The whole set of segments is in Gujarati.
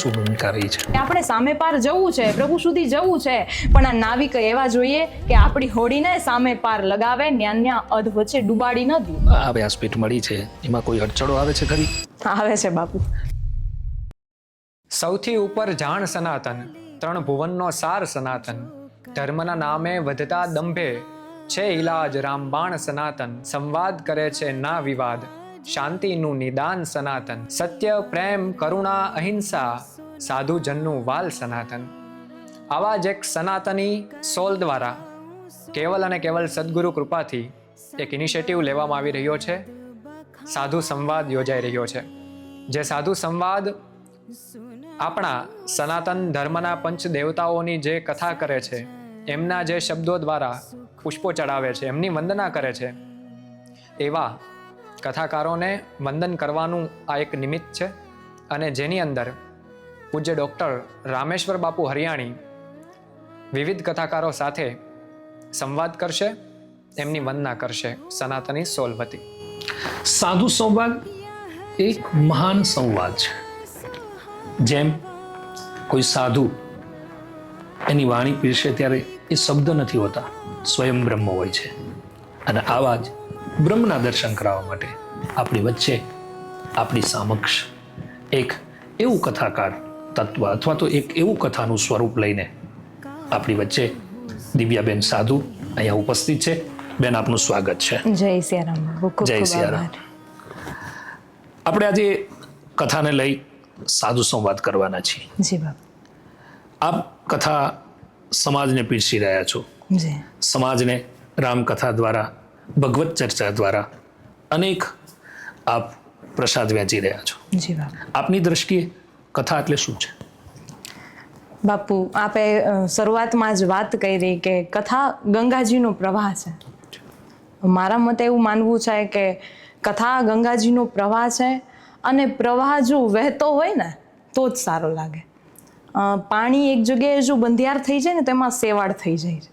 શું ભૂમિકા રહી છે? આપણે સામે પાર જવું છે, પ્રભુ સુધી જવું છે, પણ આ નાવિક એવા જોઈએ કે આપણી હોડીને સામે પાર લગાવે, ન્યા અધ વચ્ચે ડૂબાડી ન દે. આ વ્યાસપીઠ મળી છે, એમાં કોઈ અડચણો આવે છે ખરી? આવે છે બાપુ. સૌથી ઉપર જાણ સનાતન, ત્રણ ભુવનનો સાર સનાતન, ધર્મના નામે વધતા દંભે છે ઈલાજ રામબાણ સનાતન, સંવાદ કરે છે ના વિવાદ, શાંતિનું નિદાન સનાતન, સત્ય પ્રેમ કરુણા અહિંસા, સાધુ જનનું વાલ સનાતન. આવા જ એક સનાતની સોલ દ્વારા કેવલ અને કેવલ સદગુરુ કૃપાથી એક ઇનિશિયેટિવ લેવામાં આવી રહ્યો છે. સાધુ સંવાદ યોજાઈ રહ્યો છે. જે સાધુ સંવાદ આપણા સનાતન ધર્મના પંચ દેવતાઓની જે કથા કરે છે, એમના જે શબ્દો દ્વારા પુષ્પો ચડાવે છે, એમની વંદના કરે છે, એવા કથાકારોને વંદન કરવાનું આ એક નિમિત્ત છે. અને જેની અંદર પૂજ્ય ડૉક્ટર રામેશ્વર બાપુ હરિયાણી વિવિધ કથાકારો સાથે સંવાદ કરશે, એમની વંદના કરશે સનાતની સોલ વતી. સાધુ સંવાદ એક મહાન સંવાદ છે. જેમ કોઈ સાધુ એની વાણી પીરશે ત્યારે એ શબ્દ નથી હોતા, સ્વયં બ્રહ્મ હોય છે. અને આવા જ બ્રહ્મના દર્શન કરાવવા માટે આપણી વચ્ચે, આપણી સમક્ષ એક એવું કથાકાર તત્વ અથવા તો એક એવું કથાનું સ્વરૂપ લઈને આપણી વચ્ચે દિવ્યાબેન સાધુ અહીંયા ઉપસ્થિત છે. બેન, આપનું સ્વાગત છે. જય સિયારામ. જય સિયારામ. આપણે આજે કથાને લઈ સાધુ સંવાદ કરવાના છીએ. જી બાપુ. આપ કથા સમાજને પીરસી રહ્યા છો. જી. સમાજને રામકથા દ્વારા, ભગવત ચર્ચા દ્વારા અનેક આપ પ્રસાદ વહેંચી રહ્યા છો. જી બાપુ. આપની દ્રષ્ટિએ કથા એટલે શું છે? બાપુ, આપે શરૂઆતમાં જ વાત કરી કે કથા ગંગાજીનો પ્રવાહ છે. મારા મતે એવું માનવું છે કે કથા ગંગાજીનો પ્રવાહ છે, અને પ્રવાહ જો વહેતો હોય ને તો જ સારો લાગે. પાણી એક જગ્યાએ જો બંધિયાર થઈ જાય ને તો એમાં સેવાળ થઈ જાય છે.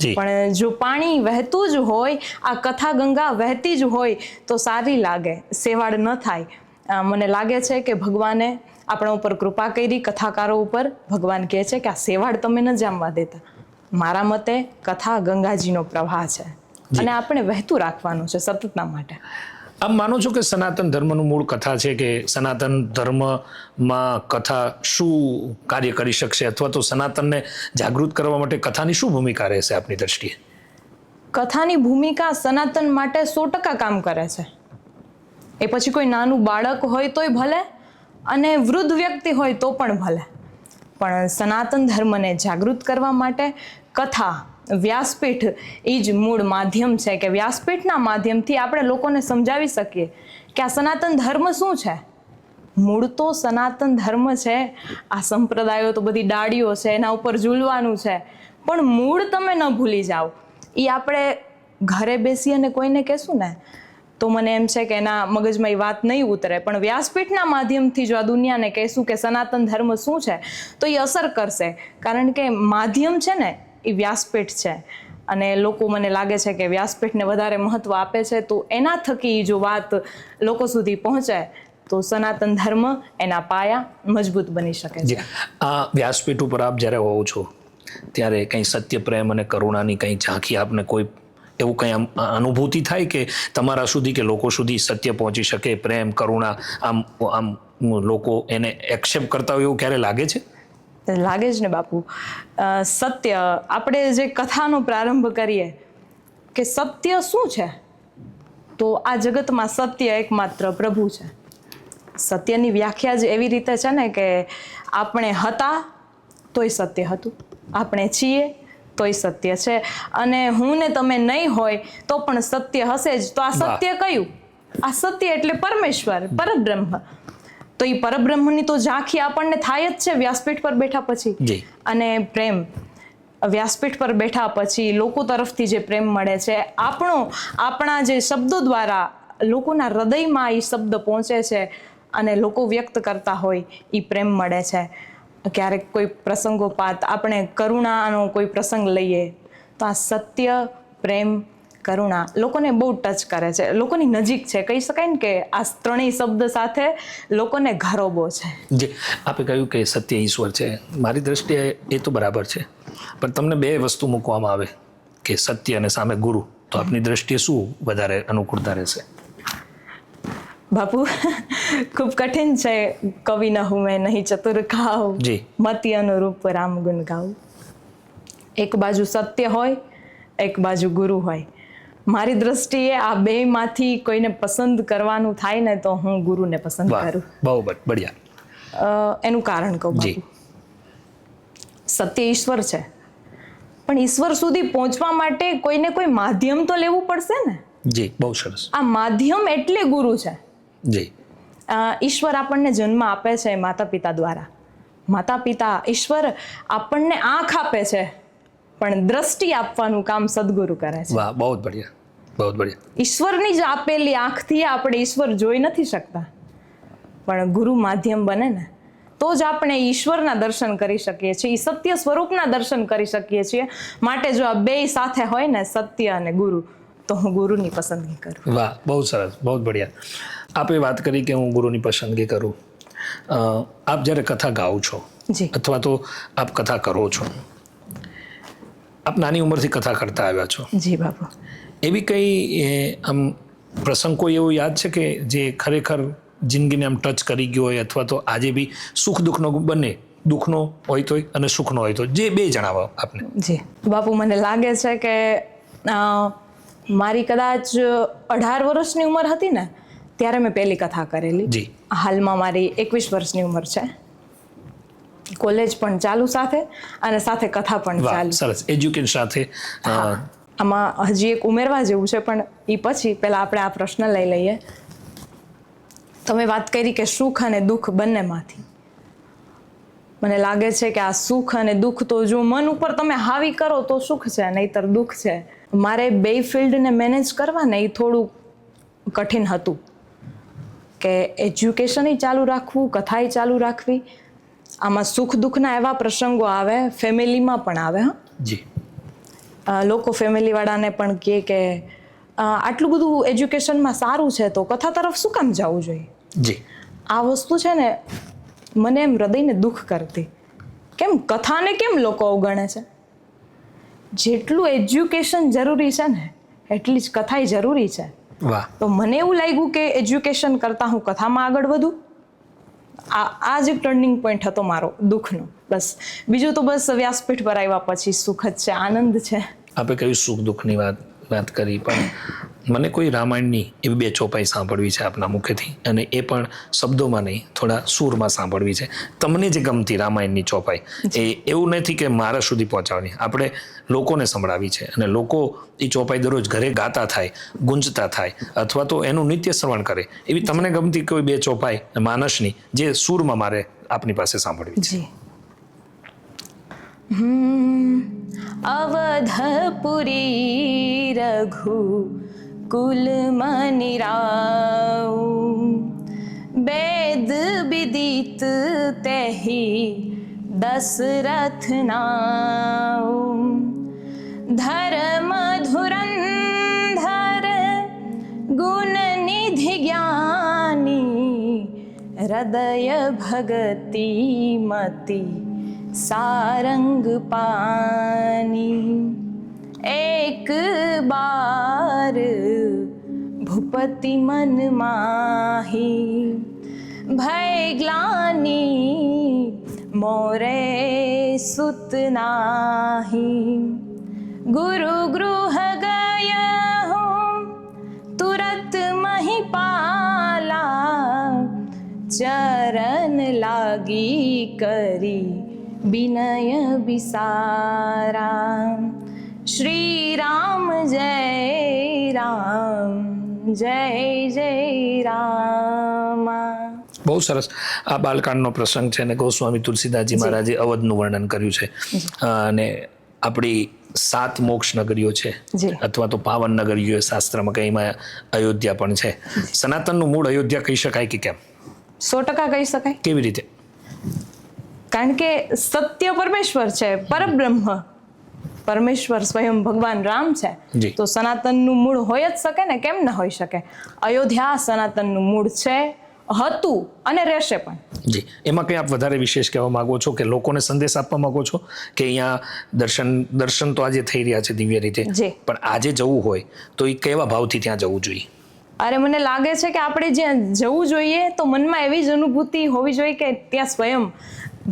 જી. પણ જો પાણી વહેતું જ હોય, આ કથા ગંગા વહેતી જ હોય તો સારી લાગે, સેવાળ ન થાય. મને લાગે છે કે ભગવાને આપણા ઉપર કૃપા કરી, કથાકારો ઉપર. ભગવાન કહે છે કે આ સેવાળ તમે ન જામવા દેતા. મારા મતે કથા ગંગાજીનો પ્રવાહ છે, અને આપણે વહેતું રાખવાનું છે સતતના માટે. આપ માનો છો કે સનાતન ધર્મનું મૂળ કથા છે, કે સનાતન ધર્મમાં કથા શું કાર્ય કરી શકશે, અથવા તો સનાતનને જાગૃત કરવા માટે કથાની શું ભૂમિકા રહેશે આપની દ્રષ્ટિએ? કથાની ભૂમિકા સનાતન માટે 100% કામ કરે છે. એ પછી કોઈ નાનું બાળક હોય તોય ભલે, અને વૃદ્ધ વ્યક્તિ હોય તો પણ ભલે, પણ સનાતન ધર્મને જાગૃત કરવા માટે કથા, વ્યાસપીઠ એ જ મૂળ માધ્યમ છે કે વ્યાસપીઠના માધ્યમથી આપણે લોકોને સમજાવી શકીએ કે આ સનાતન ધર્મ શું છે. મૂળ તો સનાતન ધર્મ છે. આ સંપ્રદાયો તો બધી ડાળીઓ છે, એના ઉપર ઝૂલવાનું છે, પણ મૂળ તમે ન ભૂલી જાઓ. એ આપણે ઘરે બેસી અને કોઈને કહેશું ને તો મને એમ છે કે એના મગજમાં એ વાત નહીં ઉતરે, પણ વ્યાસપીઠના માધ્યમથી જો આ દુનિયાને કહેશું કે સનાતન ધર્મ શું છે તો એ અસર કરશે. કારણ કે માધ્યમ છે ને એ વ્યાસપીઠ છે, અને લોકો, મને લાગે છે કે વ્યાસપીઠને વધારે મહત્વ આપે છે. તો એના થકી જો વાત લોકો સુધી પહોંચે તો સનાતન ધર્મ, એના પાયા મજબૂત બની શકે છે. આ વ્યાસપીઠ ઉપર આપ જ્યારે હોવ છો ત્યારે કંઈ સત્ય, પ્રેમ અને કરુણાની કંઈ ઝાંખી આપને કોઈ એવું કંઈ અનુભૂતિ થાય કે તમારા સુધી, કે લોકો સુધી સત્ય પહોંચી શકે, પ્રેમ, કરુણા, આમ લોકો એને એક્સેપ્ટ કરતા હોય એવું ક્યારે લાગે છે? લાગે જ ને બાપુ. સત્ય, આપણે જે કથાનો પ્રારંભ કરીએ કે સત્ય શું છે, તો આ જગતમાં સત્ય એકમાત્ર પ્રભુ છે. સત્યની વ્યાખ્યા જ એવી રીતે છે ને કે આપણે હતા તોય સત્ય હતું, આપણે છીએ તોય સત્ય છે, અને હું ને તમે નહીં હોય તો પણ સત્ય હશે જ. તો આ સત્ય કયું? આ સત્ય એટલે પરમેશ્વર, પરબ્રહ્મ. તો એ પરબ્રહ્મની તો ઝાંખી આપણને થાય જ છે વ્યાસપીઠ પર બેઠા પછી. અને પ્રેમ, વ્યાસપીઠ પર બેઠા પછી લોકો તરફથી જે પ્રેમ મળે છે, આપણા જે શબ્દો દ્વારા લોકોના હૃદયમાં એ શબ્દ પહોંચે છે અને લોકો વ્યક્ત કરતા હોય, એ પ્રેમ મળે છે. ક્યારેક કોઈ પ્રસંગોપાત આપણે કરુણાનો કોઈ પ્રસંગ લઈએ તો આ સત્ય, પ્રેમ, કરુણા લોકોને બહુ ટચ કરે છે, લોકોની નજીક છે, કહી શકાય ને કે આ ત્રણેય શબ્દ સાથે લોકોને ઘરોબો છે. જે આપે કહ્યું કે સત્ય ઈશ્વર છે, મારી દ્રષ્ટિએ એ તો બરાબર છે, પણ તમને બે વસ્તુ મૂકવામાં આવે કે સત્ય અને સામે ગુરુ, તો આપની દ્રષ્ટિએ શું વધારે અનુકૂળતા રહેશે? બાપુ ખૂબ કઠિન છે. કવિ ન હું મેં નહીં ચતુર ખાઉ, જી. મતિ અનુરૂપ રામ ગુણ ગાઉં. એક બાજુ સત્ય હોય, એક બાજુ ગુરુ હોય. મારી દ્રષ્ટિએ આ બેમાંથી કોઈને પસંદ કરવાનું થાય ને તો હું ગુરુને પસંદ વાહ, કરું. બહુ બઢિયા. એનું કારણ કહું જી. બાપુ, સત્ય ઈશ્વર છે, પણ ઈશ્વર સુધી પહોંચવા માટે કોઈને કોઈ માધ્યમ તો લેવું પડશે ને. જી, બહુ સરસ. આ માધ્યમ એટલે ગુરુ છે. જી. ઈશ્વર આપણને જન્મ આપે છે માતા પિતા દ્વારા. માતા પિતા ઈશ્વર આપણને આંખ આપે છે, પણ દ્રષ્ટિ આપવાનું કામ સદગુરુ કરે છે. વાહ, બહુ જ બઢિયા, બહુ જ બઢિયા. ઈશ્વરની જ આપેલી આંખથી આપણે ઈશ્વર જોઈ નથી શકતા, પણ ગુરુ માધ્યમ બને ને તો જ આપણે ઈશ્વરના દર્શન કરી શકીએ છીએ, એ સત્ય સ્વરૂપના દર્શન કરી શકીએ છીએ. માટે જો આ બે સાથે હોય ને, સત્ય અને ગુરુ, તો હું ગુરુની પસંદગી કરું. વાહ, બહુ સરસ, બહુ જ બઢિયા. આપે વાત કરી કે હું ગુરુની પસંદગી કરું. આપ જ્યારે કથા ગાઓ છો જી. અથવા તો આપ કથા કરો છો, આપ નાની ઉંમરથી કથા કરતા આવ્યા છો. જી બાપુ. એવી કઈ આમ પ્રસંગ કોઈ એવું યાદ છે કે જે ખરેખર જિંદગીને આમ ટચ કરી ગયો હોય, અથવા તો આજે બી સુખ દુઃખનો બંને, દુઃખનો હોય તોય અને સુખનો હોય તો, જે બે જણાવો આપને. જી બાપુ, મને લાગે છે કે મારી કદાચ 18 વર્ષની ઉંમર હતી ને ત્યારે મેં પહેલી કથા કરેલી. જી. હાલમાં મારી 21 વર્ષની ઉંમર છે. કોલેજ પણ ચાલુ સાથે અને સાથે કથા પણ વાહ, ચાલુ. સરસ. એજ્યુકેશન સાથે. આમાં હજી એક ઉમેરવા જેવું છે, પણ એ પછી પહેલા આપણે આ પ્રશ્ન લઈ લઈએ. તમે વાત કરી કે સુખ અને દુઃખ બંનેમાંથી. મને લાગે છે કે આ સુખ અને દુઃખ તો જો મન ઉપર તમે હાવી કરો તો સુખ છે, નહીતર દુઃખ છે. મારે બે ફિલ્ડને મેનેજ કરવા ને એ થોડું કઠિન હતું, કે એજ્યુકેશન ચાલુ રાખવું, કથાએ ચાલુ રાખવી. આમાં સુખ દુઃખના એવા પ્રસંગો આવે, ફેમિલીમાં પણ આવે. જી. લોકો ફેમિલીવાળાને પણ કહે કે આટલું બધું એજ્યુકેશનમાં સારું છે તો કથા તરફ શું કામ જવું જોઈએ. જી. આ વસ્તુ છે ને મને એમ હૃદયને દુઃખ કરતી. કેમ કથાને કેમ લોકો અવગણે છે? જેટલું એજ્યુકેશન જરૂરી છે ને એટલી જ કથા જરૂરી છે. વાહ. તો મને એવું લાગ્યું કે એજ્યુકેશન કરતાં હું કથામાં આગળ વધું. આ જ ટર્નિંગ પોઈન્ટ હતો મારો દુઃખનો. બસ બીજું તો બસ વ્યાસપીઠ પર આવ્યા પછી સુખ જ છે, આનંદ છે. આપે કહ્યું સુખ દુઃખની વાત કરી, પણ મને કોઈ રામાયણની એવી બે ચોપાઈ સાંભળવી છે આપના મુખેથી, અને એ પણ શબ્દોમાં નહીં, થોડા સૂરમાં સાંભળવી છે. તમને જે ગમતી રામાયણની ચોપાઈ, એ એવું નથી કે મારા સુધી પહોંચાડવાની, આપણે લોકોને સંભળાવી છે, અને લોકો એ ચોપાઈ દરરોજ ઘરે ગાતા થાય, ગુંજતા થાય, અથવા તો એનું નિત્ય શ્રવણ કરે. એવી તમને ગમતી કોઈ બે ચોપાઈ માનસની જે સૂરમાં મારે આપની પાસે સાંભળવી છે. જી. અવધપુરી રઘુ કુલ મનિ રાઉ, વેદ વિદિત તેહી દશરથ નાઉ, ધર્મ ધુરંધર ગુણ નિધિ જ્ઞાની, હૃદય ભગતિ મતિ સારંગ પાની, એક બાર ભૂપતિ મન માહી, ભય ગ્લાની મોરે સુત નાહી, ગુરુ ગૃહ ગય તુરત મહિપાલા, ચરણ લાગી કરી વિનય વિસારા, શ્રી રામ જય રામ, જય જય રામ. બહુ સરસ. આ બાલકાંડનો પ્રસંગ છે, અને ગોસ્વામી તુલસીદાસજી મહારાજે અવધનું વર્ણન કર્યું છે. અને આપણી 7 મોક્ષ નગરીઓ છે, અથવા તો પાવન નગરીઓ શાસ્ત્રમાં કંઈ, એમાં અયોધ્યા પણ છે. સનાતનનું મૂળ અયોધ્યા કહી શકાય કે કેમ? 100% કહી શકાય. કેવી રીતે? કારણ કે સત્ય પરમેશ્વર છે, પરબ્રહ્મ. પરમેશ્વર સ્વયં ભગવાન રામ છે જી. તો સનાતનનું મૂળ હોય જ શકે ને, કેમ ન હોઈ શકે? અયોધ્યા સનાતનનું મૂળ છે, હતું અને રહેશે પણ. જી, એમાં કંઈ આપ વધારે વિશેષ કહેવા માંગો છો કે લોકોને સંદેશ આપવા માંગો છો કે અહીંયા દર્શન તો આજે થઈ રહ્યા છે દિવ્ય રીતે, જી. પણ આજે જવું હોય તો એ કેવા ભાવથી ત્યાં જવું જોઈએ? અરે મને લાગે છે કે આપણે જ્યાં જવું જોઈએ તો મનમાં એવી જ અનુભૂતિ હોવી જોઈએ કે ત્યાં સ્વયં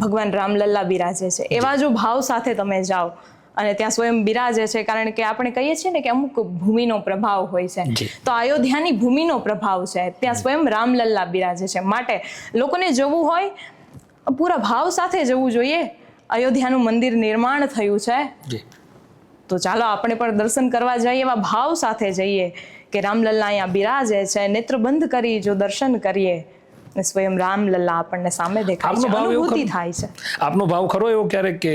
ભગવાન રામલલ્લા બિરાજે છે. એવા જો ભાવ સાથે તમે જાઓ અને ત્યાં સ્વયં બિરાજે છે, કારણ કે આપણે કહીએ છીએ ને કે અમુક ભૂમિનો પ્રભાવ હોય છે, જી. તો અયોધ્યાની ભૂમિનો પ્રભાવ છે, ત્યાં સ્વયં રામલલ્લા બિરાજે છે. માટે લોકોને જવું હોય પૂરા ભાવ સાથે જવું જોઈએ. અયોધ્યાનું મંદિર નિર્માણ થયું છે જી. તો ચાલો આપણે પણ દર્શન કરવા જઈએ, એવા ભાવ સાથે જઈએ કે રામલલ્લા અહીંયા બિરાજે છે. નેત્ર બંધ કરી જો દર્શન કરીએ ને સ્વયં રામલલ્લા આપણને સામે દેખાય છે, અનુભૂતિ થાય છે. આપનો ભાવ ખરો એવો ક્યારેક કે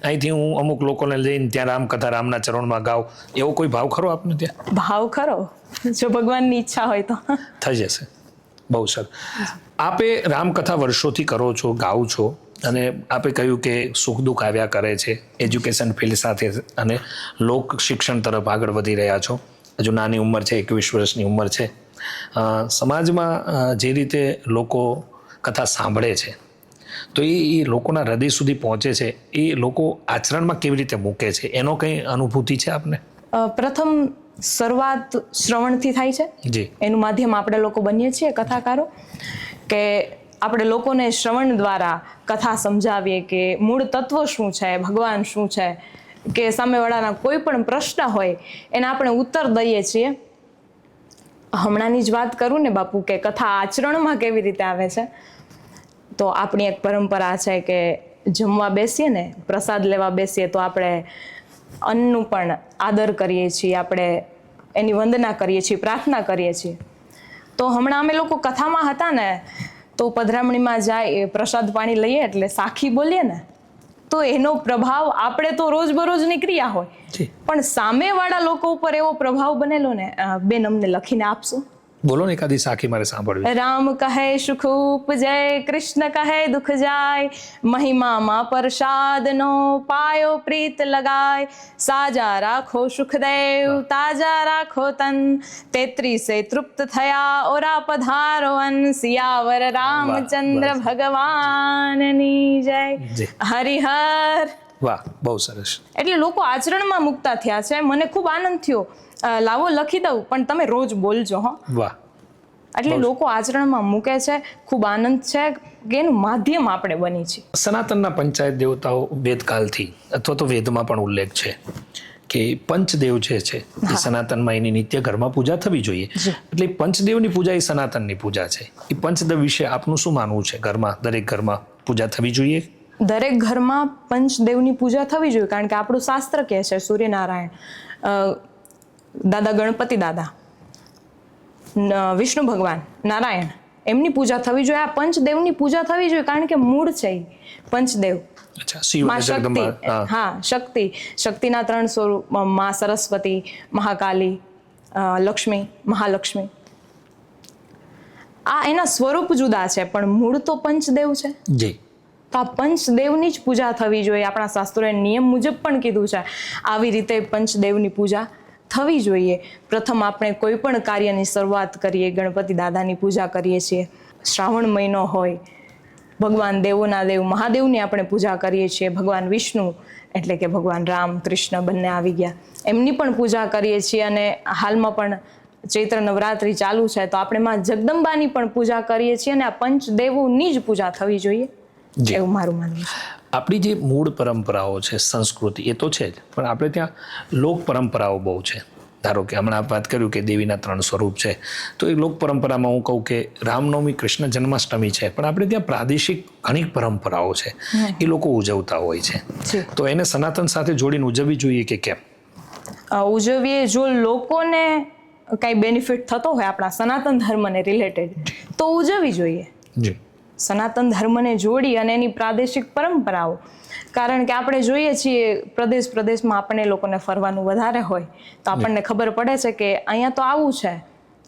અહીંથી હું અમુક લોકોને લઈને ત્યાં રામકથા રામના ચરણમાં ગાઉં, એવો કોઈ ભાવ ખરો આપને ત્યાં? ભાવ ખરો, જો ભગવાનની ઈચ્છા હોય તો થઈ જશે. બહુ સર, આપે રામકથા વર્ષોથી કરો છો, ગાઓ છો, અને આપે કહ્યું કે સુખ દુઃખ આવ્યા કરે છે, એજ્યુકેશન ફિલ્ડ સાથે અને લોક શિક્ષણ તરફ આગળ વધી રહ્યા છો. હજુ નાની ઉંમર છે, 21 વર્ષની ઉંમર છે. સમાજમાં જે રીતે લોકો કથા સાંભળે છે તો એ લોકોના હૃદય સુધી પહોંચે છે, એ લોકો આચરણમાં કેવી રીતે મૂકે છે, એનો કંઈ અનુભૂતિ છે આપને? પ્રથમ શરૂઆત શ્રવણથી થાય છે. જી. એનું માધ્યમ આપણે લોકો બનીએ છીએ કથાકારો, કે આપણે લોકોને શ્રવણ દ્વારા કથા સમજાવીએ કે મૂળ તત્વ શું છે, ભગવાન શું છે, કે સામેવાળાના કોઈ પણ પ્રશ્ન હોય એને આપણે ઉત્તર દઈએ છીએ. હમણાંની જ વાત કરું ને બાપુ, કે કથા આચરણમાં કેવી રીતે આવે છે, તો આપણી એક પરંપરા છે કે જમવા બેસીએ ને, પ્રસાદ લેવા બેસીએ તો આપણે અન્નનું પણ આદર કરીએ છીએ, આપણે એની વંદના કરીએ છીએ, પ્રાર્થના કરીએ છીએ. તો હમણાં અમે લોકો કથામાં હતા ને તો પધરામણીમાં જાય પ્રસાદ પાણી લઈએ એટલે સાખી બોલીએ ને તો એનો પ્રભાવ આપણે તો રોજબરોજની ક્રિયા હોય, પણ સામેવાળા લોકો ઉપર એવો પ્રભાવ બનેલો ને. બેન અમને લખીને આપશો? બોલો ને એકાદી સાખી મારે સાંભળવી. રામ કહે સુખ ઉપજય, કૃષ્ણ કહે દુઃખ જાય, મહિમામાં પ્રસાદનો પાયો પ્રીત લગાય, સાજા રાખો સુખદેવ, તાજા રાખો તન, 33 તૃપ્ત થયા ઓરા પધારો અન, સિયાવર રામચંદ્ર ભગવાનની જય. હરિહર. વાહ, બહુ સરસ. એટલે લોકો આચરણમાં મુકતા થયા છે. મને ખૂબ આનંદ થયો. લાવો લખી દઉં પણ તમે રોજ બોલજો. હો, વાહ. એટલે લોકો આચરણમાં મૂકે છે. ખૂબ આનંદ છે કે એનું માધ્યમ આપણે બની છીએ. સનાતનના પંચાયત દેવતાઓ વેદકાલથી અથવા તો વેદમાં પણ ઉલ્લેખ છે કે પંચદેવ જે છે એ સનાતનમાં એની નિત્ય ઘરમાં પૂજા થવી જોઈએ. એટલે પંચદેવની પૂજા એ સનાતનની પૂજા છે. એ પંચદેવ વિશે આપનું શું માનવું છે? ઘરમાં, દરેક ઘરમાં પૂજા થવી જોઈએ? દરેક ઘરમાં પંચદેવની પૂજા થવી જોઈએ, કારણ કે આપણું શાસ્ત્ર કહે છે સૂર્યનારાયણ, દાદા ગણપતિ દાદા, વિષ્ણુ ભગવાન, નારાયણ, એમની પૂજા થવી જોઈએ. આ પંચદેવની પૂજા થવી જોઈએ કારણ કે મૂળ છે પંચદેવ. માં શક્તિ, હા શક્તિ, શક્તિના 3 સ્વરૂપ, માં સરસ્વતી, મહાકાલી, લક્ષ્મી, મહાલક્ષ્મી. આ એના સ્વરૂપ જુદા છે પણ મૂળ તો પંચદેવ છે. જી. તો આ પંચદેવની જ પૂજા થવી જોઈએ. આપણા શાસ્ત્રોએ નિયમ મુજબ પણ કીધું છે આવી રીતે પંચદેવની પૂજા થવી જોઈએ. પ્રથમ આપણે કોઈ પણ કાર્યની શરૂઆત કરીએ, ગણપતિ દાદાની પૂજા કરીએ છીએ. શ્રાવણ મહિનો હોય, ભગવાન દેવોના દેવ મહાદેવની આપણે પૂજા કરીએ છીએ. ભગવાન વિષ્ણુ એટલે કે ભગવાન રામ કૃષ્ણ બંને આવી ગયા, એમની પણ પૂજા કરીએ છીએ. અને હાલમાં પણ ચૈત્ર નવરાત્રિ ચાલુ છે તો આપણે માં જગદંબાની પણ પૂજા કરીએ છીએ. અને આ પંચદેવોની જ પૂજા થવી જોઈએ એવું મારું માનવું છે. આપણી જે મૂળ પરંપરાઓ છે, સંસ્કૃતિ, એ તો છે જ, પણ આપણે ત્યાં લોક પરંપરાઓ બહુ છે. ધારો કે હમણાં આપ વાત કર્યું કે દેવીના 3 સ્વરૂપ છે, તો એ લોક પરંપરામાં હું કહું કે રામનવમી, કૃષ્ણ જન્માષ્ટમી છે, પણ આપણે ત્યાં પ્રાદેશિક ઘણી પરંપરાઓ છે એ લોકો ઉજવતા હોય છે. તો એને સનાતન સાથે જોડીને ઉજવવી જોઈએ કે કેમ ઉજવીએ? જો લોકોને કઈ બેનિફિટ થતો હોય આપણા સનાતન ધર્મને રિલેટેડ તો ઉજવવી જોઈએ. જી. સનાતન ધર્મને જોડી અને એની પ્રાદેશિક પરંપરાઓ, કારણ કે આપણે જોઈએ છીએ પ્રદેશમાં આપણે લોકોને ફરવાનું વધારે હોય તો આપણને ખબર પડે છે કે અહીંયા તો આવું છે,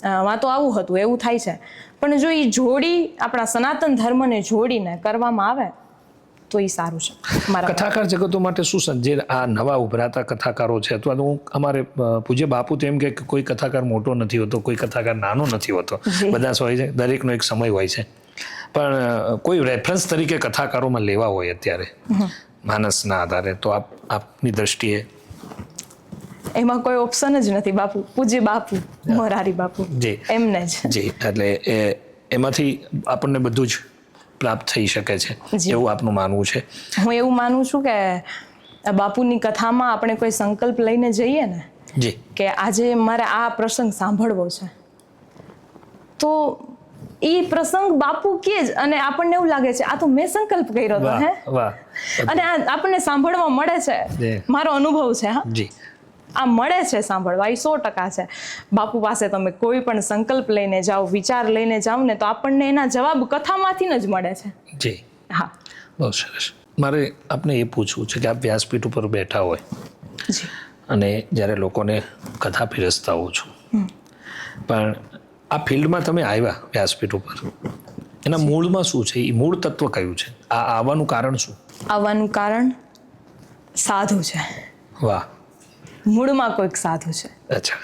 આમાં તો આવું હતું, એવું થાય છે. પણ જો એ જોડી આપણા સનાતન ધર્મને જોડીને કરવામાં આવે તો એ સારું છે મારા કથાકાર જગતો માટે શું જે આ નવા ઉભરાતા કથાકારો છે અથવા તો હું અમારે પૂજ્ય બાપુ તો એમ કે કોઈ કથાકાર મોટો નથી હોતો, કોઈ કથાકાર નાનો નથી હોતો, બધા હોય છે, દરેકનો એક સમય હોય છે. પણ કોઈ રેફરન્સ તરીકે કથાકારોમાં લેવા હોય અત્યારે માનસના આધારે તો આપની દ્રષ્ટિએ એમાં કોઈ ઓપ્શન જ નથી. બાપુ, પૂજ્ય બાપુ, મોરારી બાપુ, જી એમને જ. જી, એટલે એમાંથી આપણને બધું જ પ્રાપ્ત થઈ શકે છે એવું આપનું માનવું છે? હું એવું માનું છું કે બાપુની કથામાં આપણે કોઈ સંકલ્પ લઈને જઈએ ને જી કે આજે મારે આ પ્રસંગ સાંભળવો છે, તો એ પ્રસંગ બાપુ કે જ અને આપણને એવું લાગે છે આ તો મેં સંકલ્પ કર્યો હતો. હે, વાહ. અને આ આપણને સાંભળવા મળે છે. મારો અનુભવ છે. હા જી, આ મળે છે સાંભળવા, એ 100% છે. બાપુ પાસે તમે કોઈ પણ સંકલ્પ લઈને જાઓ, વિચાર લઈને જાઓ ને તો આપણને એના જવાબ કથામાંથી જ મળે છે. જી, હા, બહુ સરસ. મારે આપને એ પૂછવું છે કે આપ વ્યાસપીઠ ઉપર બેઠા હોય જી, અને જ્યારે લોકોને કથા પીરસતા હો છો, પણ આ ફિલ્ડમાં તમે આવ્યા વ્યાસપીઠ ઉપર, એના મૂળમાં શું છે? એ મૂળ તત્વ કયું છે? આ આવવાનું કારણ શું? આવવાનું કારણ સાધુ છે. વાહ. મૂળમાં કોઈક સાધુ છે. અચ્છા.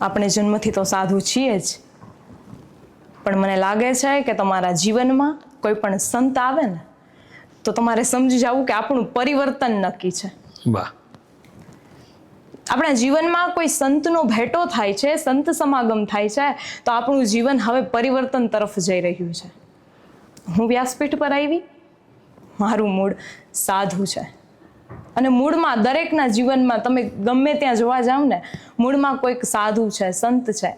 આપણે જન્મથી તો સાધુ છીએ જ, પણ મને લાગે છે કે તમારા જીવનમાં કોઈ પણ સંત આવે ને તો તમારે સમજી જવું કે આપણું પરિવર્તન નક્કી છે. વાહ. આપણા જીવનમાં કોઈ સંતનો ભેટો થાય છે, સંત સમાગમ થાય છે, તો આપણું જીવન હવે પરિવર્તન તરફ જઈ રહ્યું છે. હું વ્યાસપીઠ પર આવી, મારું મૂળ સાધુ છે. અને મૂળમાં દરેકના જીવનમાં તમે ગમે ત્યાં જોવા જાવ ને, મૂળમાં કોઈક સાધુ છે, સંત છે.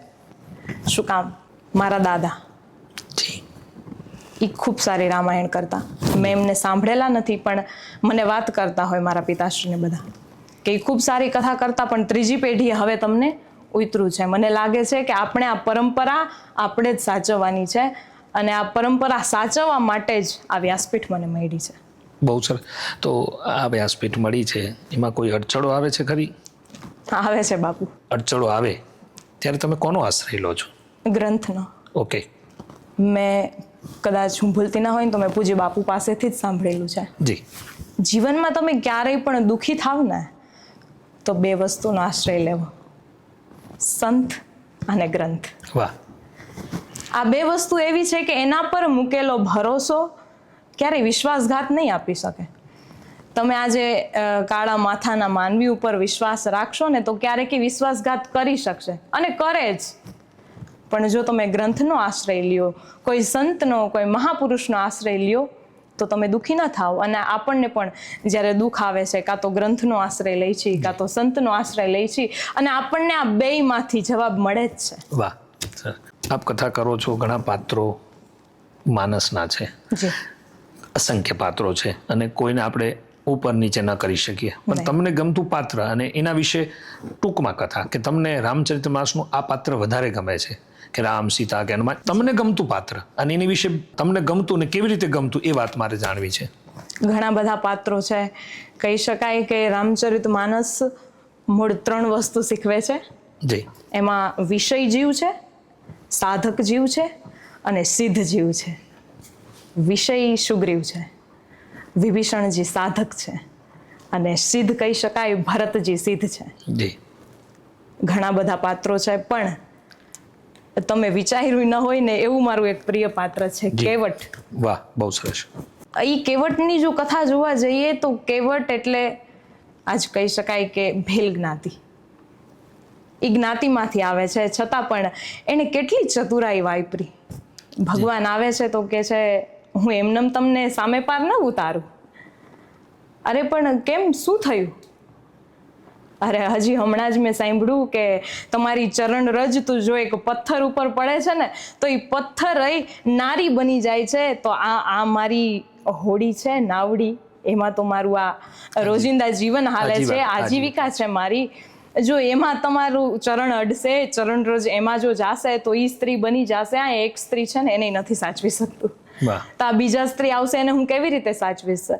શું કામ? મારા દાદા એ ખૂબ સારી રામાયણ કરતા. મેં એમને સાંભળેલા નથી, પણ મને વાત કરતા હોય મારા પિતાશ્રીને બધા કે એ ખૂબ સારી કથા કરતા, પણ ત્રીજી પેઢીએ હવે તમને ઉતર્યું છે. મને લાગે છે કે આપણે આ પરંપરા આપણે જ સાચવવાની છે, અને આ પરંપરા સાચવવા માટે જ આ વ્યાસપીઠ મને મળી છે. બહુ સરસ. તો આ વ્યાસપીઠ મળી છે, એમાં કોઈ અડચણો આવે છે ખરી? આવે છે બાપુ. અડચણો આવે ત્યારે તમે કોનો આશ્રય લો છો? ગ્રંથનો. ઓકે. મેં કદાચ હું ભૂલતી ના હોય ને તો મેં પૂજ્ય બાપુ પાસેથી જ સાંભળેલું છે. જી. જીવનમાં તમે ક્યારેય પણ દુઃખી થાવ ને તો 2 વસ્તુનો આશ્રય લેવો, સંત અને ગ્રંથ. વાહ. આ 2 વસ્તુ એવી છે કે એના પર મૂકેલો ભરોસો ક્યારેય વિશ્વાસઘાત નહીં આપી શકે. તમે આજે કાળા માથાના માનવી ઉપર વિશ્વાસ રાખશો ને તો ક્યારેક વિશ્વાસઘાત કરી શકશે, અને કરે જ. પણ જો તમે ગ્રંથનો આશ્રય લ્યો, કોઈ સંતનો, કોઈ મહાપુરુષનો આશ્રય લ્યો, તો તમે દુઃખી ન થાવ. અને આપણને પણ જ્યારે દુઃખ આવે છે, કાં તો ગ્રંથનો આશ્રય લઈ છીએ, કાં તો સંતનો આશ્રય લઈ છીએ, અને આપણને આ 2માંથી જવાબ મળે જ છે. વાહ. આપ કથા કરો છો, ઘણા પાત્રો માનસના છે, જી, અસંખ્ય પાત્રો છે, અને કોઈને આપણે ઉપર નીચે ન કરી શકીએ, પણ તમને ગમતું પાત્ર અને એના વિશે ટૂંકમાં કથા કે તમને રામચરિતમાનસનું આ પાત્ર વધારે ગમે છે કે રામ, સીતા કે હનુમાન, તમને ગમતું પાત્ર અને એની વિશે તમને ગમતું ને કેવી રીતે ગમતું એ વાત મારે જાણવી છે. ઘણા બધા પાત્રો છે. કહી શકાય કે રામચરિતમાનસ મૂળ 3 વસ્તુ શીખવે છે. જી. એમાં વિષય જીવ છે, સાધક જીવ છે, અને સિદ્ધ જીવ છે. વિષય સુગ્રીવ છે, વિભીષણજી સાધક છે, અને સિદ્ધ કહી શકાય ભરતજી સિદ્ધ છે. જી. ઘણા બધા પાત્રો છે, પણ તમે વિચાર્યું ન હોય ને એવું મારું એક પ્રિય પાત્ર છે, કેવટ. વાહ, બહુ સરસ. એ કેવટની જો કથા જોવા જઈએ તો કેવટ એટલે આજ કહી શકાય કે ભેલ જ્ઞાતિ. એ જ્ઞાતિમાંથી આવે છે, છતાં પણ એને કેટલી ચતુરાઈ વાપરી. ભગવાન આવે છે તો કે છે હું એમનેમ તમને સામે પાર ન ઉતારું. અરે પણ કેમ, શું થયું? અરે હજી હમણાં જ મેં સાંભળ્યું કે તમારી ચરણ રજ તું જો એક પથ્થર ઉપર પડે છે ને તો એ પથ્થર નારી બની જાય છે. તો આ મારી હોડી છે, નાવડી, એમાં તો મારું આ રોજિંદા જીવન હાલે છે, આજીવિકા છે મારી. જો એમાં તમારું ચરણ અડશે, ચરણ રજ એમાં જો જાશે તો એ સ્ત્રી બની જશે. આ એક સ્ત્રી છે ને એને નથી સાચવી શકતું, તો આ બીજા સ્ત્રી આવશે એને હું કેવી રીતે સાચવીશ?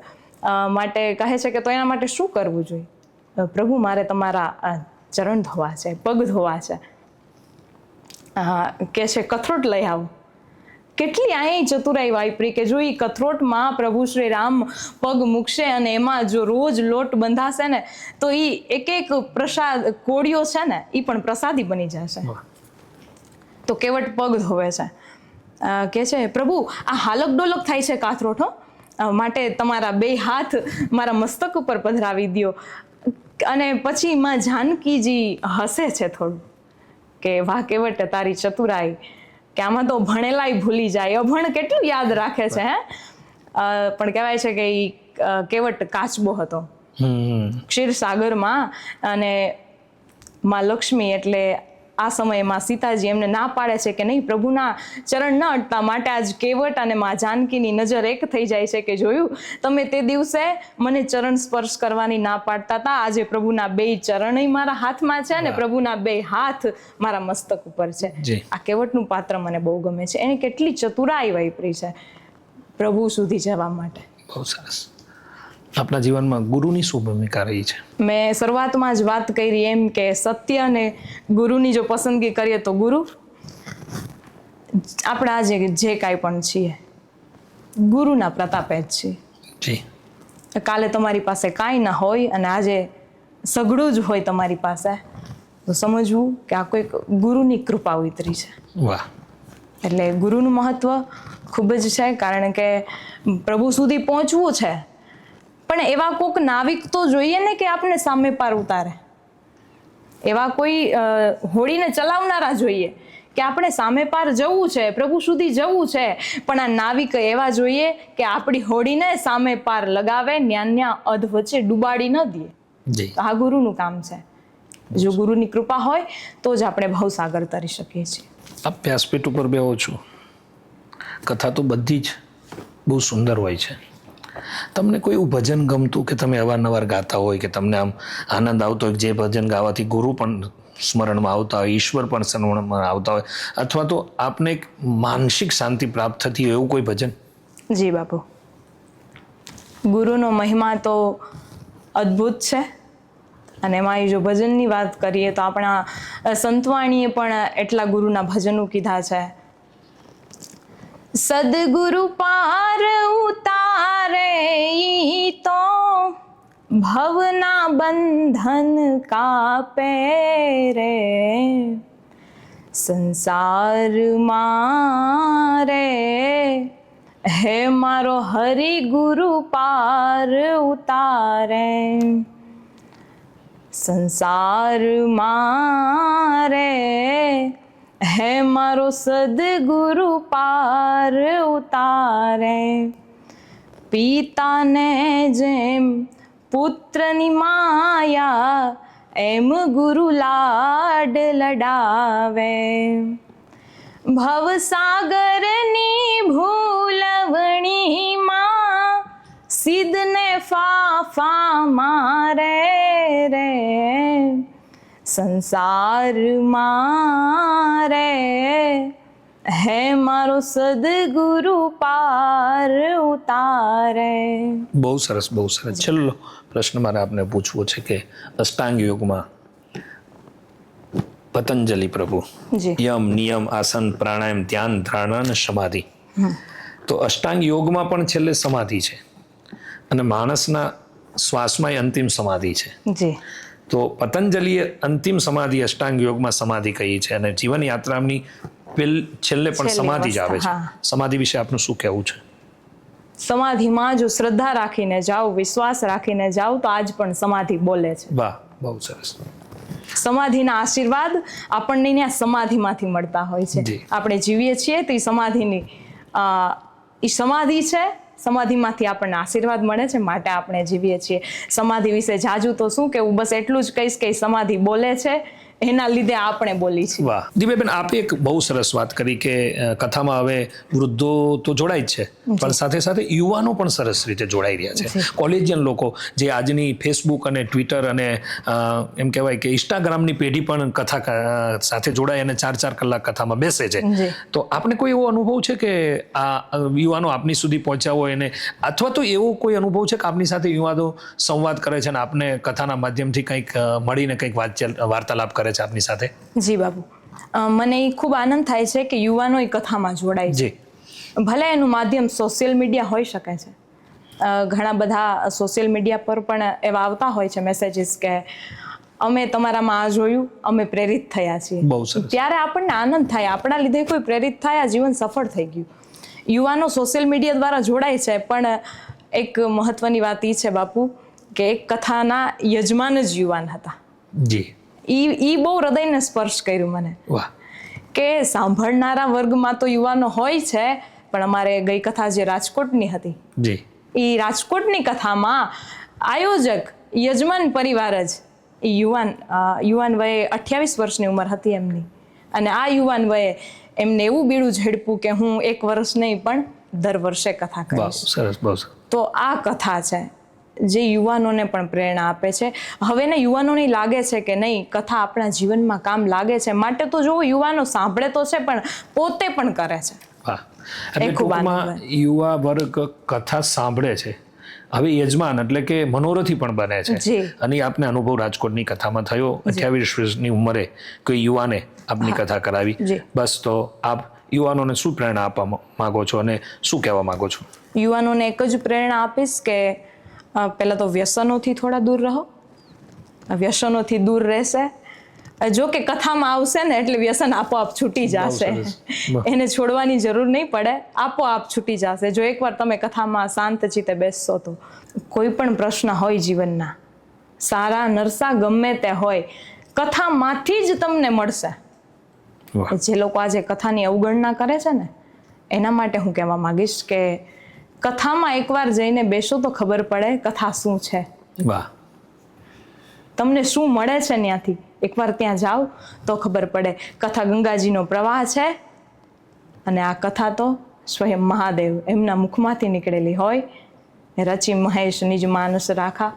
માટે કહે છે કે તો એના માટે શું કરવું જોઈએ? પ્રભુ, મારે તમારા ચરણ ધોવા છે, પગ ધોવા છે. કે છે કથરોટ લઈ આવો. કેટલી અહીં ચતુરાઈ વાપરી કે જો એ કથરોટમાં પ્રભુ શ્રી રામ પગ મૂકશે અને એમાં જો રોજ લોટ બંધાશે ને તો એ એક પ્રસાદ કોળીઓ છે ને એ પણ પ્રસાદી બની જશે. તો કેવટ પગ ધોવે છે, કે છે પ્રભુ આ હાલક ડોલક થાય છે કાથરોટ, માટે તમારા 2 હાથ મારા મસ્તક ઉપર પધરાવી દ્યો. અને પછી માં જાનકીજી હસે છે થોડું કે વાહ કેવટ તારી ચતુરાઈ, કે આમાં તો ભણેલાય ભૂલી જાય, અભણ કેટલું યાદ રાખે છે. પણ કહેવાય છે કે ઈ કેવટ કાચબો હતો ક્ષીરસાગરમાં, અને માં લક્ષ્મી એટલે આ સમયમાં સીતાજી એમને ના પાડે છે કે નહીં પ્રભુના ચરણ ન અટતા, માટે આજ કેવટ અને માં જાનકીની નજર એક થઈ જાય છે કે જોયું તમે તે દિવસે મને ચરણ સ્પર્શ કરવાની ના પાડતા હતા, આજે પ્રભુના 2 ચરણય મારા હાથમાં છે ને પ્રભુના 2 હાથ મારા મસ્તક ઉપર છે. આ કેવટનું પાત્ર મને બહુ ગમે છે, એને કેટલી ચતુરાઈ વાપરી છે પ્રભુ સુધી જવા માટે. બહુ સરસ. આપણા જીવનમાં ગુરુની શું ભૂમિકા રહી છે? મેં શરૂઆતમાં જ વાત કરી એમ કે સત્ય અને ગુરુની જો પસંદગી કરીએ તો ગુરુ આપણા જે કાંઈ પણ છીએ ગુરુના પ્રતાપે જ છીએ. જી. કાલે તમારી પાસે કાંઈ ના હોય અને આજે સઘળું જ હોય તમારી પાસે, તો સમજવું કે આ કોઈક ગુરુની કૃપા ઉતરી છે. વાહ. એટલે ગુરુનું મહત્વ ખૂબ જ છે, કારણ કે પ્રભુ સુધી પહોંચવું છે પણ એવા કોઈક નાવિક તો જોઈએ ને કે આપણે સામે પાર ઉતારે, એવા કોઈ હોડીને ચલાવનારા જોઈએ કે આપણે સામે પાર જવું છે, પ્રભુ સુધી જવું છે, પણ આ નાવિક એવા જોઈએ કે આપણી હોડીને સામે પાર લગાવે, ન્યા અધ વચ્ચે ડૂબાડી ન દે. આ ગુરુનું કામ છે. જો ગુરુની કૃપા હોય તો જ આપણે ભવસાગર તરી શકીએ છીએ. આપ વ્યાસપીઠ ઉપર બેહો છો, કથા તો બધી જ બહુ સુંદર હોય છે. તમને કોઈ એવું ભજન ગમતું કે તમે અવારનવાર ગાતા હોય, કે તમને આમ આનંદ આવતો હોય, જે ભજન ગાવાથી ગુરુ પણ સ્મરણમાં આવતા હોય, ઈશ્વર પણ સ્મરણમાં આવતા હોય, અથવા તો આપને એક માનસિક શાંતિ પ્રાપ્ત થતી હોય એવું કોઈ ભજન? જી બાપુ, ગુરુનો મહિમા તો અદ્ભુત છે, અને એમાં જો ભજનની વાત કરીએ તો આપણા સંતવાણીએ પણ એટલા ગુરુના ભજનો કીધા છે. સદગુરુ પાર ઉતારે ઈ તો ભવના બંધન કાપે રે, સંસારમાં રે હે મારો હરિ ગુરુ પાર ઉતારે, સંસારમાં રે હે મારો સદગુરુ પાર ઉતારે. પિતાને જેમ પુત્રની માયા એમ ગુરુ લાડ લડાવે, ભવસાગરની ભૂલવણીમાં સિદ્ધને ફાફા મારે રે, સંસારમાં રે હે મારો સદગુરુ પાર ઉતારે. બહુ સરસ, બહુ સરસ. છેલ્લો પ્રશ્ન મારે આપને પૂછવો છે કે અષ્ટાંગ યોગમાં પતંજલિ પ્રભુ યમ, નિયમ, આસન, પ્રાણાયામ, ધ્યાન, ધારણા અને સમાધિ, તો અષ્ટાંગ યોગમાં પણ છેલ્લે સમાધિ છે અને માણસના શ્વાસમાં અંતિમ સમાધિ છે. જી. તો પતંજલિએ અંતિમ સમાધિ અષ્ટાંગ યોગમાં સમાધિ કહી છે, અને જીવન યાત્રાની છેલ્લે પણ સમાધિ જ આવે છે. સમાધિ વિશે આપનું શું કહેવું છે? સમાધિમાં જો શ્રદ્ધા રાખીને જાઓ, વિશ્વાસ રાખીને જાઓ તો આજ પણ સમાધિ બોલે છે. વાહ, બહુ સરસ. સમાધિના આશીર્વાદ આપણને ત્યાં સમાધિમાંથી મળતા હોય છે. આપણે જીવીએ છીએ તો એ સમાધિની એ સમાધિ છે, સમાધિમાંથી આપણને આશીર્વાદ મળે છે, માટે આપણે જીવીએ છીએ. સમાધિ વિશે જાજુ તો શું કેવું, બસ એટલું જ કહીશ કે સમાધિ બોલે છે, એના લીધે આપણે બોલી છીએ. વાહ દિવ્યાબેન, આપે એક બહુ સરસ વાત કરી કે કથામાં હવે વૃદ્ધો તો જોડાય જ છે, પણ સાથે સાથે યુવાનો પણ સરસ રીતે જોડાઈ રહ્યા છે. કોલેજિયન લોકો જે આજની ફેસબુક અને ટ્વિટર અને એમ કહેવાય કે ઇન્સ્ટાગ્રામની પેઢી પણ કથા સાથે જોડાય અને 4-4 કલાક કથામાં બેસે છે. તો આપને કોઈ એવો અનુભવ છે કે આ યુવાનો આપની સુધી પહોંચ્યા હોય, અને અથવા તો એવો કોઈ અનુભવ છે કે આપની સાથે યુવાનો સંવાદ કરે છે અને આપને કથાના માધ્યમથી કંઈક મળીને કંઈક વાર્તાલાપ કરે છે આપની સાથે? જી બાબુ, મને એ ખૂબ આનંદ થાય છે કે યુવાનો એ કથામાં જોડાય છે. ભલે એનું માધ્યમ સોશિયલ મીડિયા હોઈ શકે છે. ઘણા બધા સોશિયલ મીડિયા પર પણ એવા આવતા હોય છે મેસેજીસ કે અમે તમારામાં આ જોયું, અમે પ્રેરિત થયા છીએ. બહુ સરસ. ત્યારે આપણને આનંદ થાય, આપણા લીધે કોઈ પ્રેરિત થાય, જીવન સફળ થઈ ગયું. યુવાનો સોશિયલ મીડિયા દ્વારા જોડાય છે, પણ એક મહત્વની વાત એ છે બાપુ કે એક કથાના યજમાન જ યુવાન હતા. જી. ઈ બહુ હૃદયને સ્પર્શ કર્યું મને. વાહ. કે સાંભળનારા વર્ગમાં તો યુવાનો હોય છે, પણ અમારે ગઈ કથા જે રાજકોટની હતી, જી, એ રાજકોટની કથામાં આયોજક યજમાન પરિવાર જ યુવાન વયે 28 વર્ષની ઉંમર હતી એમની, અને આ યુવાન વયે એમને એવું બીડું ઝડપ્યું કે હું 1 વર્ષ નહીં પણ દર વર્ષે કથા કરીશ. સરસ, બહુ સરસ. તો આ કથા છે જે યુવાનોને પણ પ્રેરણા આપે છે. હવેના યુવાનોને લાગે છે કે નહીં, કથા આપણા જીવનમાં કામ લાગે છે, માટે તો જો યુવાનો સાંભળે તો છે પણ પોતે પણ કરે છે. વાહ. એટલે ટૂંકમાં યુવા વર્ગ કથા સાંભળે છે, હવે યજમાન એટલે કે મનોરથી પણ બને છે. અને આપને અનુભવ રાજકોટની કથામાં થયો. 28 વર્ષની ઉંમરે કોઈ યુવાને આપની કથા કરાવી. બસ, તો આપ યુવાનોને શું પ્રેરણા આપવા માંગો છો અને શું કહેવા માંગો છો? યુવાનોને એક જ પ્રેરણા આપીશ કે પહેલાં તો વ્યસનોથી થોડા દૂર રહો. વ્યસનોથી દૂર રહેશે, જો કે કથામાં આવશે ને એટલે વ્યસન આપોઆપ છૂટી જશે. એને છોડવાની જરૂર નહીં પડે, આપોઆપ છૂટી જશે જો એકવાર તમે કથામાં શાંત ચિત્તે બેસશો તો. કોઈ પણ પ્રશ્ન હોય જીવનના, સારા નરસા ગમે તે હોય, કથામાંથી જ તમને મળશે. જે લોકો આજે કથાની અવગણના કરે છે ને, એના માટે હું કહેવા માંગીશ કે કથામાં એકવાર જઈને બેસો તો ખબર પડે કથા શું છે. વાહ. તમને શું મળે છે ત્યાંથી, એકવાર ત્યાં જાઓ તો ખબર પડે. કથા ગંગાજીનો પ્રવાહ છે, અને આ કથા તો સ્વયં મહાદેવ એમના મુખમાંથી નીકળેલી હોય. રચી મહેશ નિજ માનસ રાખા.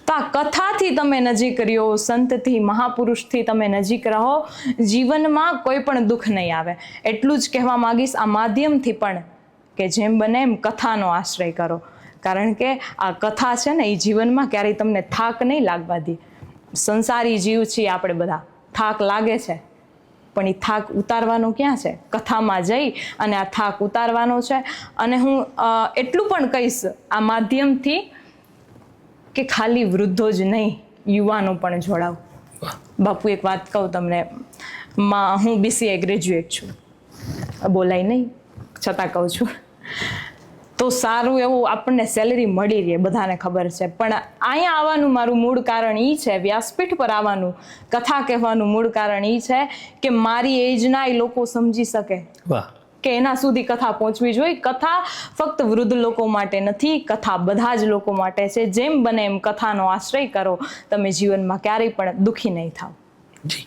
તો આ કથાથી તમે નજીક રહ્યો, સંતથી, મહાપુરુષથી તમે નજીક રહો, જીવનમાં કોઈ પણ દુઃખ નહીં આવે. એટલું જ કહેવા માંગીશ આ માધ્યમથી પણ કે જેમ બને એમ કથાનો આશ્રય કરો, કારણ કે આ કથા છે ને એ જીવનમાં ક્યારેય તમને થાક નહીં લાગવા દે. સંસારી જીવ છીએ આપણે બધા, થાક લાગે છે, પણ એ થાક ઉતારવાનો ક્યાં છે? કથામાં જઈ અને આ થાક ઉતારવાનો છે. અને હું એટલું પણ કહીશ આ માધ્યમથી કે ખાલી વૃદ્ધો જ નહીં, યુવાનો પણ જોડાવ. બાપુ એક વાત કહું તમને, હું BCA ગ્રેજ્યુએટ છું, બોલાય નહીં છતાં કહું છું. તો સારું એવું આપણને સેલેરી મળી રહે, બધાને ખબર છે. પણ અહીંયા આવવાનું મારું મૂળ કારણ એ છે, વ્યાસપીઠ પર આવવાનું, કથા કહેવાનું મૂળ કારણ એ છે કે મારી એજના એ લોકો સમજી શકે કે એના સુધી કથા પહોંચવી જોઈએ. કથા ફક્ત વૃદ્ધ લોકો માટે નથી, કથા બધા જ લોકો માટે છે. જેમ બને એમ કથાનો આશ્રય કરો, તમે જીવનમાં ક્યારેય પણ દુઃખી નહીં થાવ. જી.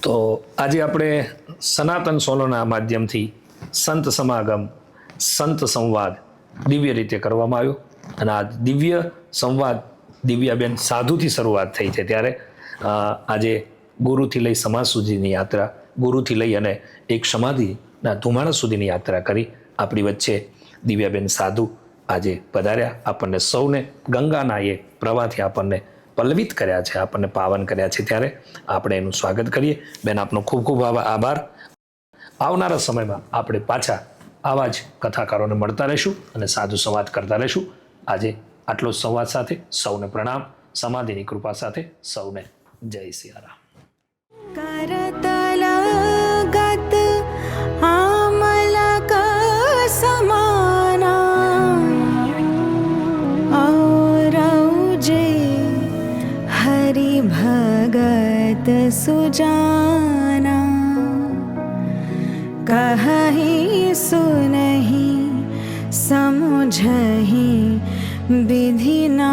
તો આજે આપણે સનાતન સોલોના માધ્યમથી સંત સમાગમ, સંત સંવાદ દિવ્ય રીતે કરવામાં આવ્યો. અને આ દિવ્ય સંવાદ દિવ્યાબેન સાધુથી શરૂઆત થઈ છે, ત્યારે આજે ગુરુથી લઈ સમાજ સુધીની યાત્રા, ગુરુથી લઈ અને એક સમાધિના ધુમાડા સુધીની યાત્રા કરી આપણી વચ્ચે દિવ્યાબેન સાધુ આજે પધાર્યા. આપણને સૌને ગંગાના એ પ્રવાહથી આપણને પલ્લવિત કર્યા છે, આપણને પાવન કર્યા છે, ત્યારે આપણે એનું સ્વાગત કરીએ. બેન, આપનો ખૂબ ખૂબ આભાર. આવનારા સમયમાં આપણે પાછા આવા જ કથાકારોને મળતા રહીશું અને સાધુ સંવાદ કરતા રહીશું. આજે આટલો સંવાદ સાથે સૌને પ્રણામ. સમાધિની કૃપા સાથે સૌને જય સિયારામ. करतलगत आमलक समाना औरौजे हरि भगत सुजाना कहहि सुनहि समुझहि विधि ना